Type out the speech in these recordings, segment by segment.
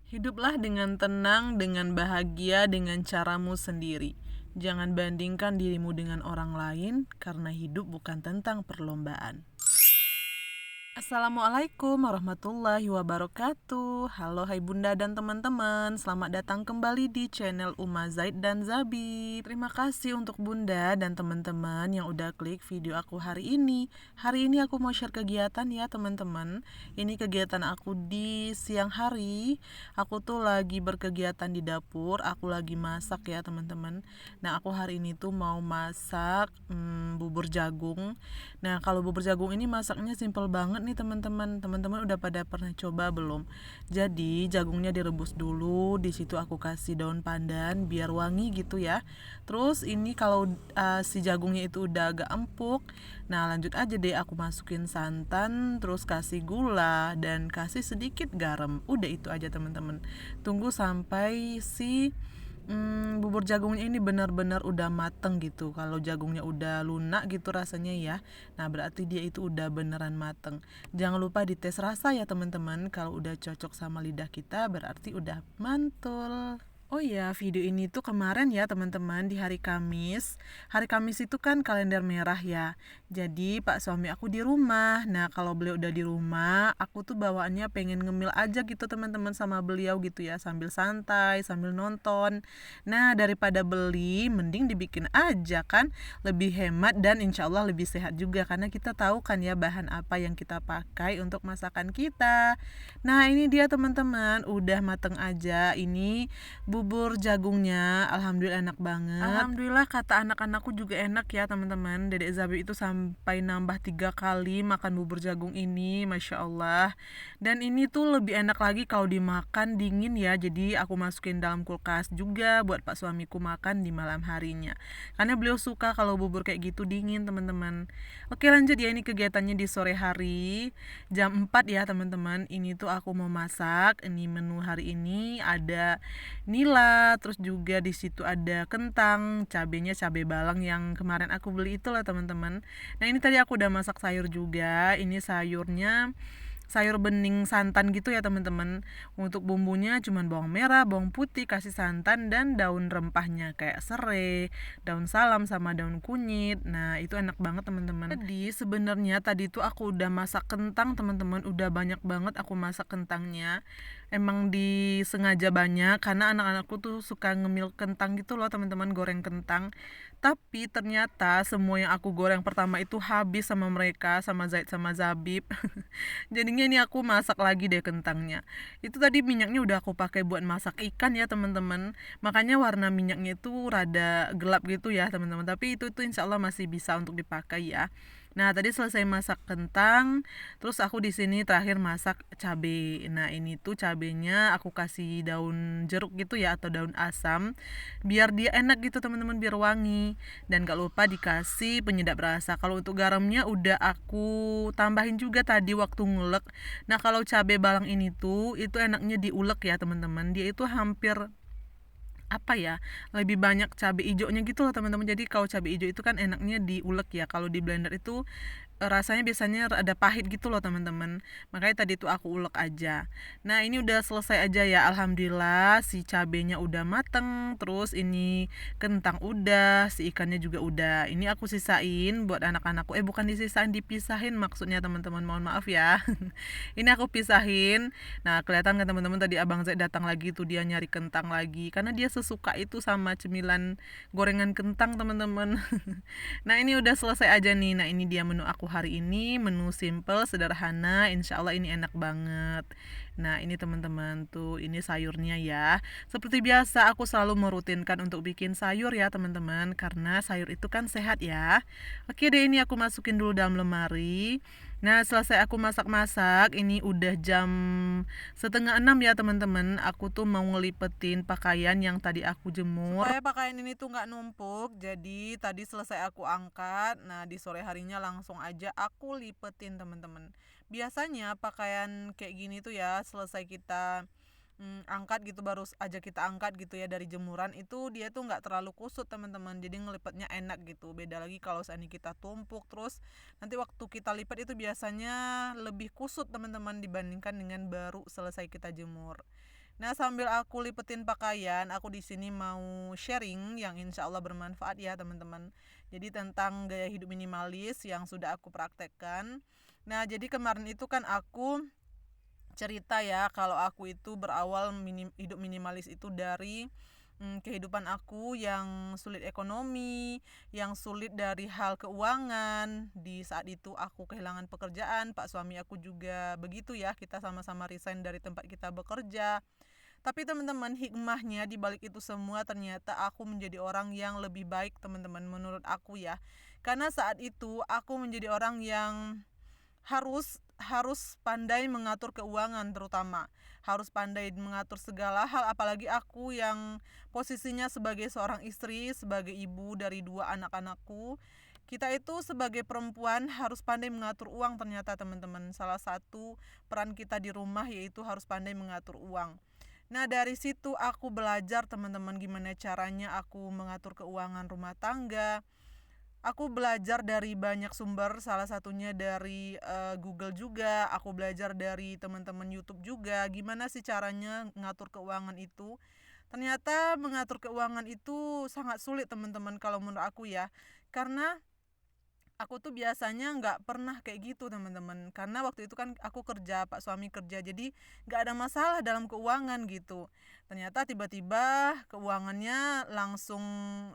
Hiduplah dengan tenang, dengan bahagia, dengan caramu sendiri. Jangan bandingkan dirimu dengan orang lain, karena hidup bukan tentang perlombaan. Assalamualaikum warahmatullahi wabarakatuh. Halo hai bunda dan teman-teman, selamat datang kembali di channel Uma Zaid dan Zabi. Terima kasih untuk bunda dan teman-teman yang udah klik video aku hari ini. Hari ini aku mau share kegiatan ya teman-teman. Ini kegiatan aku di siang hari. Aku tuh lagi berkegiatan di dapur, aku lagi masak ya teman-teman. Nah aku hari ini tuh mau masak bubur jagung. Nah kalau bubur jagung ini masaknya simple banget nih teman-teman. Teman-teman udah pada pernah coba belum? Jadi jagungnya direbus dulu, di situ aku kasih daun pandan biar wangi gitu ya. Terus ini kalau si jagungnya itu udah agak empuk, nah lanjut aja deh aku masukin santan, terus kasih gula dan kasih sedikit garam. Udah itu aja teman-teman. Tunggu sampai si bubur jagungnya ini benar-benar udah mateng gitu. Kalau jagungnya udah lunak gitu rasanya ya, nah berarti dia itu udah beneran mateng. Jangan lupa dites rasa ya teman-teman. Kalau udah cocok sama lidah kita berarti udah mantul. Oh iya, video ini tuh kemarin ya teman-teman, di hari Kamis. Hari Kamis itu kan kalender merah ya. Jadi pak suami aku di rumah. Nah kalau beliau udah di rumah, aku tuh bawaannya pengen ngemil aja gitu teman-teman sama beliau gitu ya, sambil santai, sambil nonton. Nah daripada beli, mending dibikin aja kan, lebih hemat dan insya Allah lebih sehat juga. Karena kita tahu kan ya bahan apa yang kita pakai untuk masakan kita. Nah ini dia teman-teman, udah mateng aja. Ini bubur jagungnya, alhamdulillah enak banget. Alhamdulillah kata anak-anakku juga enak ya teman-teman. Dedek Zabi itu sampai nambah 3 kali makan bubur jagung ini, masya Allah. Dan ini tuh lebih enak lagi kalau dimakan dingin ya. Jadi aku masukin dalam kulkas juga buat pak suamiku makan di malam harinya. Karena beliau suka kalau bubur kayak gitu dingin teman-teman. Oke lanjut ya, ini kegiatannya di sore hari jam 4 ya teman-teman. Ini tuh aku mau masak. Ini menu hari ini ada nila, terus juga di situ ada kentang, cabenya cabai balang yang kemarin aku beli itulah teman-teman. Nah ini tadi aku udah masak sayur juga. Ini sayurnya sayur bening santan gitu ya teman-teman. Untuk bumbunya cuman bawang merah, bawang putih, kasih santan dan daun rempahnya kayak serai, daun salam sama daun kunyit. Nah itu enak banget teman-teman. Jadi sebenarnya tadi tuh aku udah masak kentang teman-teman, udah banyak banget aku masak kentangnya. Emang disengaja banyak karena anak-anakku tuh suka ngemil kentang gitu loh teman-teman, goreng kentang. Tapi ternyata semua yang aku goreng pertama itu habis sama mereka, sama Zaid sama Zabib. Jadinya ini aku masak lagi deh kentangnya. Itu tadi minyaknya udah aku pakai buat masak ikan ya teman-teman. Makanya warna minyaknya itu rada gelap gitu ya teman-teman. Tapi itu insya Allah masih bisa untuk dipakai ya. Nah tadi selesai masak kentang, terus aku di sini terakhir masak cabe. Nah ini tuh cabenya aku kasih daun jeruk gitu ya atau daun asam, biar dia enak gitu teman-teman, biar wangi. Dan gak lupa dikasih penyedap rasa. Kalau untuk garamnya udah aku tambahin juga tadi waktu ngulek. Nah kalau cabe balang ini tuh itu enaknya diulek ya teman-teman. Dia itu hampir apa ya, lebih banyak cabai hijaunya gitu loh teman-teman. Jadi kalau cabai hijau itu kan enaknya diulek ya, kalau di blender itu rasanya biasanya ada pahit gitu loh teman-teman. Makanya tadi tuh aku ulek aja. Nah ini udah selesai aja ya, alhamdulillah si cabenya udah mateng. Terus ini kentang udah, si ikannya juga udah. Ini aku sisain buat anak-anakku. Bukan disisain, dipisahin maksudnya teman-teman, mohon maaf ya. Ini aku pisahin. Nah kelihatan kan teman-teman, tadi abang Zaid datang lagi tuh, dia nyari kentang lagi karena dia sesuka itu sama cemilan gorengan kentang teman-teman. Nah ini udah selesai aja nih. Nah ini dia menu aku hari ini, menu simple sederhana, insya Allah ini enak banget. Nah ini teman-teman tuh, ini sayurnya ya. Seperti biasa aku selalu merutinkan untuk bikin sayur ya teman-teman, karena sayur itu kan sehat ya. Oke deh, ini aku masukin dulu dalam lemari. Nah selesai aku masak-masak, ini udah jam setengah 6 ya teman-teman. Aku tuh mau ngelipetin pakaian yang tadi aku jemur supaya pakaian ini tuh nggak numpuk. Jadi tadi selesai aku angkat. Nah di sore harinya langsung aja aku lipetin teman-teman. Biasanya pakaian kayak gini tuh ya, selesai kita angkat gitu, baru aja kita angkat gitu ya dari jemuran, itu dia tuh nggak terlalu kusut teman-teman, jadi ngelipetnya enak gitu. Beda lagi kalau seandainya kita tumpuk terus nanti waktu kita lipat itu biasanya lebih kusut teman-teman dibandingkan dengan baru selesai kita jemur. Nah, sambil aku lipetin pakaian, aku di sini mau sharing yang insya Allah bermanfaat ya teman-teman. Jadi tentang gaya hidup minimalis yang sudah aku praktekkan. Nah, jadi kemarin itu kan aku cerita ya kalau aku itu berawal hidup minimalis itu dari kehidupan aku yang sulit ekonomi, yang sulit dari hal keuangan. Di saat itu aku kehilangan pekerjaan, Pak suami aku juga begitu ya, kita sama-sama resign dari tempat kita bekerja. Tapi teman-teman, hikmahnya di balik itu semua ternyata aku menjadi orang yang lebih baik teman-teman menurut aku ya. Karena saat itu aku menjadi orang yang harus pandai mengatur keuangan, terutama harus pandai mengatur segala hal, apalagi aku yang posisinya sebagai seorang istri, sebagai ibu dari 2 anak-anakku. Kita itu sebagai perempuan harus pandai mengatur uang ternyata teman-teman. Salah satu peran kita di rumah yaitu harus pandai mengatur uang. Nah, dari situ aku belajar teman-teman gimana caranya aku mengatur keuangan rumah tangga. Aku belajar dari banyak sumber, salah satunya dari Google juga. Aku belajar dari teman-teman YouTube juga gimana sih caranya ngatur keuangan itu. Ternyata mengatur keuangan itu sangat sulit teman-teman kalau menurut aku ya. Karena aku tuh biasanya nggak pernah kayak gitu teman-teman, karena waktu itu kan aku kerja, Pak suami kerja, jadi nggak ada masalah dalam keuangan gitu. Ternyata tiba-tiba keuangannya langsung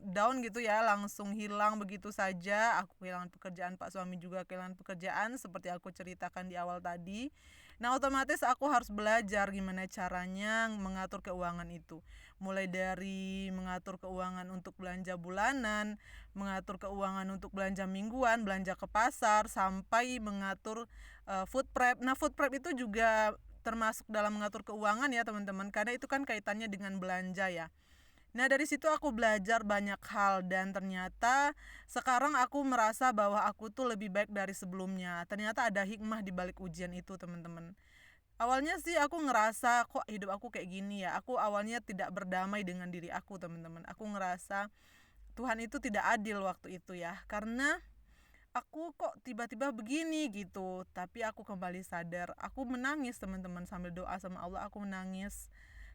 down gitu ya, langsung hilang begitu saja. Aku kehilangan pekerjaan, Pak suami juga kehilangan pekerjaan seperti aku ceritakan di awal tadi. Nah, otomatis aku harus belajar gimana caranya mengatur keuangan itu. Mulai dari mengatur keuangan untuk belanja bulanan, mengatur keuangan untuk belanja mingguan, belanja ke pasar, sampai mengatur food prep. Nah, food prep itu juga termasuk dalam mengatur keuangan ya teman-teman, karena itu kan kaitannya dengan belanja ya. Nah, dari situ aku belajar banyak hal dan ternyata sekarang aku merasa bahwa aku tuh lebih baik dari sebelumnya. Ternyata ada hikmah di balik ujian itu, teman-teman. Awalnya sih aku ngerasa kok hidup aku kayak gini ya. Aku awalnya tidak berdamai dengan diri aku, teman-teman. Aku ngerasa Tuhan itu tidak adil waktu itu ya. Karena aku kok tiba-tiba begini gitu. Tapi aku kembali sadar. Aku menangis, teman-teman, sambil doa sama Allah. Aku menangis.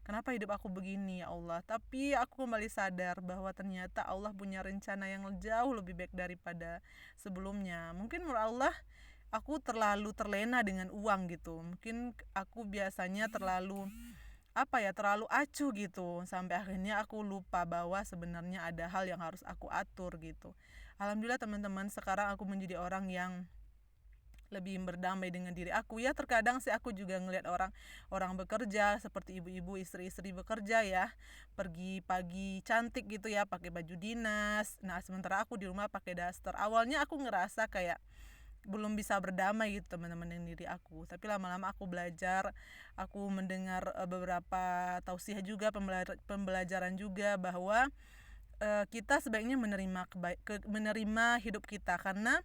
Kenapa hidup aku begini ya Allah? Tapi aku kembali sadar bahwa ternyata Allah punya rencana yang jauh lebih baik daripada sebelumnya. Mungkin menurut Allah aku terlalu terlena dengan uang gitu. Mungkin aku biasanya terlalu terlalu acuh gitu, sampai akhirnya aku lupa bahwa sebenarnya ada hal yang harus aku atur gitu. Alhamdulillah teman-teman, sekarang aku menjadi orang yang lebih berdamai dengan diri aku ya. Terkadang sih aku juga ngelihat orang bekerja seperti ibu-ibu, istri-istri bekerja ya, pergi pagi cantik gitu ya, pakai baju dinas. Nah, sementara aku di rumah pakai daster. Awalnya aku ngerasa kayak belum bisa berdamai gitu teman-teman dengan diri aku, tapi lama-lama aku belajar. Aku mendengar beberapa tausiah juga, pembelajaran juga bahwa kita sebaiknya menerima hidup kita, karena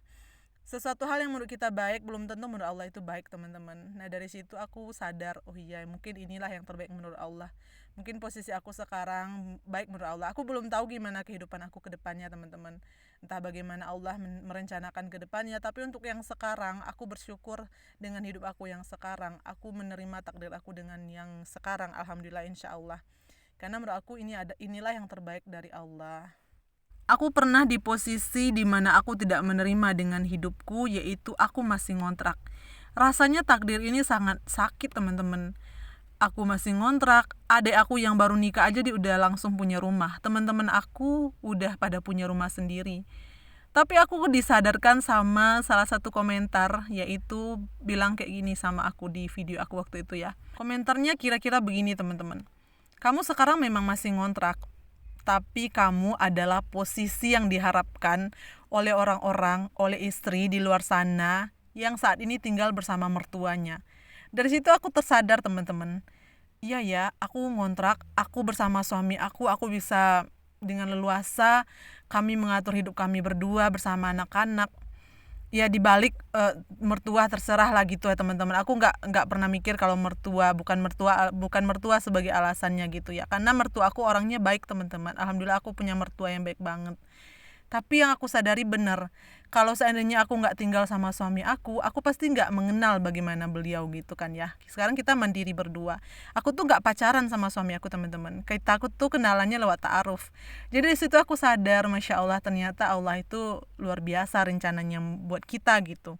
sesuatu hal yang menurut kita baik belum tentu menurut Allah itu baik, teman-teman. Nah, dari situ aku sadar, oh iya, mungkin inilah yang terbaik menurut Allah. Mungkin posisi aku sekarang baik menurut Allah. Aku belum tahu gimana kehidupan aku ke depannya, teman-teman. Entah bagaimana Allah merencanakan ke depannya, tapi untuk yang sekarang aku bersyukur dengan hidup aku yang sekarang. Aku menerima takdir aku dengan yang sekarang, alhamdulillah, insya Allah. Karena menurut aku inilah yang terbaik dari Allah. Aku pernah di posisi dimana aku tidak menerima dengan hidupku, yaitu aku masih ngontrak. Rasanya takdir ini sangat sakit, teman-teman. Aku masih ngontrak, adik aku yang baru nikah aja dia udah langsung punya rumah. Teman-teman aku udah pada punya rumah sendiri. Tapi aku disadarkan sama salah satu komentar, yaitu bilang kayak gini sama aku di video aku waktu itu ya. Komentarnya kira-kira begini, teman-teman. Kamu sekarang memang masih ngontrak, tapi kamu adalah posisi yang diharapkan oleh orang-orang, oleh istri di luar sana yang saat ini tinggal bersama mertuanya. Dari situ aku tersadar, teman-teman. Iya ya, aku ngontrak, aku bersama suami aku bisa dengan leluasa kami mengatur hidup kami berdua bersama anak-anak. Ya, dibalik mertua terserah lah gitu ya teman-teman. Aku nggak pernah mikir kalau bukan mertua sebagai alasannya gitu ya, karena mertua aku orangnya baik, teman-teman. Alhamdulillah aku punya mertua yang baik banget. Tapi yang aku sadari benar, kalau seandainya aku nggak tinggal sama suami aku pasti nggak mengenal bagaimana beliau gitu kan ya. Sekarang kita mandiri berdua. Aku tuh nggak pacaran sama suami aku, teman-teman. Kita aku tuh kenalannya lewat ta'aruf. Jadi di situ aku sadar, Masya Allah, ternyata Allah itu luar biasa rencananya buat kita gitu.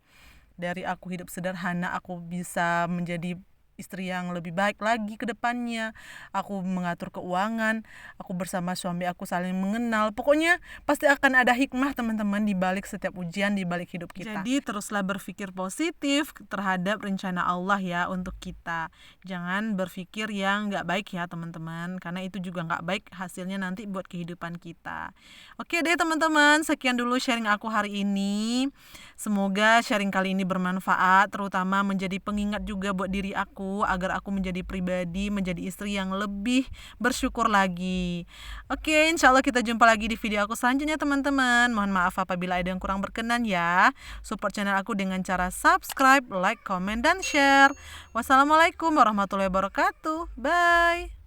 Dari aku hidup sederhana, aku bisa menjadi istri yang lebih baik lagi ke depannya. Aku mengatur keuangan, aku bersama suami aku saling mengenal. Pokoknya pasti akan ada hikmah, teman-teman, di balik setiap ujian, di balik hidup kita. Jadi teruslah berpikir positif terhadap rencana Allah ya untuk kita. Jangan berpikir yang nggak baik ya, teman-teman, karena itu juga nggak baik hasilnya nanti buat kehidupan kita. Oke deh, teman-teman, sekian dulu sharing aku hari ini. Semoga sharing kali ini bermanfaat, terutama menjadi pengingat juga buat diri aku, agar aku menjadi pribadi, menjadi istri yang lebih bersyukur lagi. Oke, insya Allah kita jumpa lagi di video aku selanjutnya, teman-teman. Mohon maaf apabila ada yang kurang berkenan ya. Support channel aku dengan cara subscribe, like, comment, dan share. Wassalamualaikum warahmatullahi wabarakatuh. Bye.